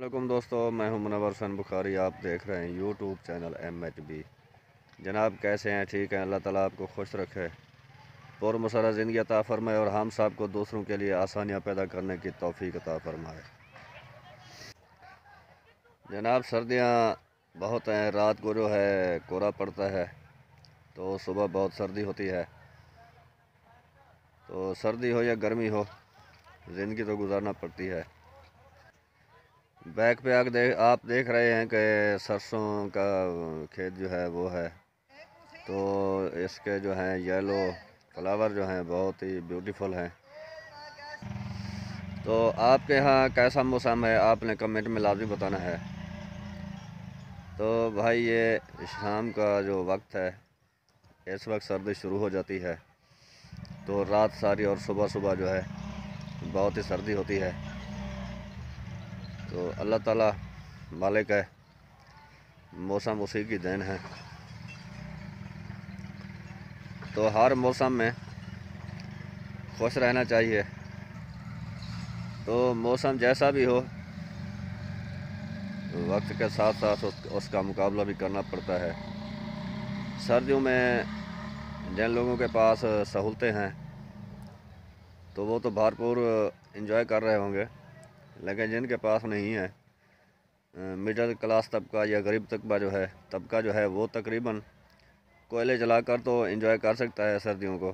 वालेकुम दोस्तों, मैं हूं मुनव्वर हुसैन बुखारी। आप देख रहे हैं यूट्यूब चैनल MHB। जनाब कैसे हैं? ठीक हैं। अल्लाह ताला आपको खुश रखे, पुरमसरत ज़िंदगी अता फरमाए और हम सब को दूसरों के लिए आसानियां पैदा करने की तौफीक अता फरमाए। जनाब सर्दियां बहुत हैं। रात को जो है कोहरा पड़ता है तो सुबह बहुत सर्दी होती है। तो सर्दी हो या गर्मी हो, ज़िंदगी तो गुजारना पड़ती है। बैक पे आप देख रहे हैं कि सरसों का खेत जो है वो है, तो इसके जो हैं येलो फ्लावर जो हैं बहुत ही ब्यूटीफुल हैं। तो आपके यहाँ कैसा मौसम है, आपने कमेंट में लाजमी बताना है। तो भाई ये शाम का जो वक्त है, इस वक्त सर्दी शुरू हो जाती है, तो रात सारी और सुबह सुबह जो है बहुत ही सर्दी होती है। तो अल्लाह ताला मालिक है, मौसम उसी की देन है। तो हर मौसम में खुश रहना चाहिए। तो मौसम जैसा भी हो, वक्त के साथ साथ उसका मुकाबला भी करना पड़ता है। सर्दियों में जिन लोगों के पास सहूलतें हैं तो वो तो भरपूर इंजॉय कर रहे होंगे, लेकिन जिनके पास नहीं है, मिडिल क्लास तबका या गरीब तबका जो है वो तकरीबन कोयले जलाकर तो इंजॉय कर सकता है सर्दियों को।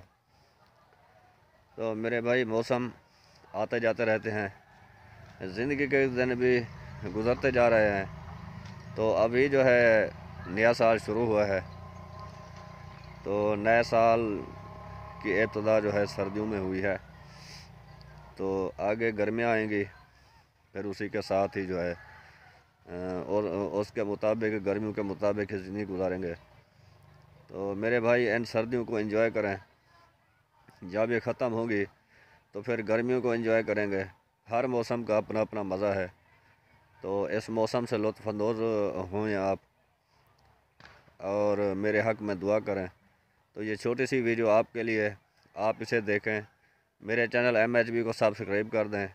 तो मेरे भाई मौसम आते जाते रहते हैं, ज़िंदगी के दिन भी गुज़रते जा रहे हैं। तो अभी जो है नया साल शुरू हुआ है, तो नए साल की इब्तिदा जो है सर्दियों में हुई है। तो आगे गर्मियाँ आएंगी, फिर उसी के साथ ही जो है और उसके मुताबिक गर्मियों के मुताबिक ही ज़िंदगी गुजारेंगे। तो मेरे भाई इन सर्दियों को एंजॉय करें, जब ये ख़त्म होगी तो फिर गर्मियों को एंजॉय करेंगे। हर मौसम का अपना अपना मज़ा है, तो इस मौसम से लुत्फ़अंदोज़ हों आप और मेरे हक़ में दुआ करें। तो ये छोटी सी वीडियो आपके लिए, आप इसे देखें, मेरे चैनल MHB को सब्सक्राइब कर दें,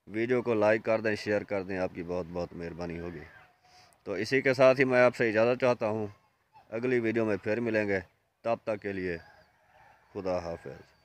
वीडियो को लाइक कर दें, शेयर कर दें, आपकी बहुत बहुत मेहरबानी होगी। तो इसी के साथ ही मैं आपसे इजाज़त चाहता हूँ। अगली वीडियो में फिर मिलेंगे, तब तक के लिए खुदा हाफ़िज़।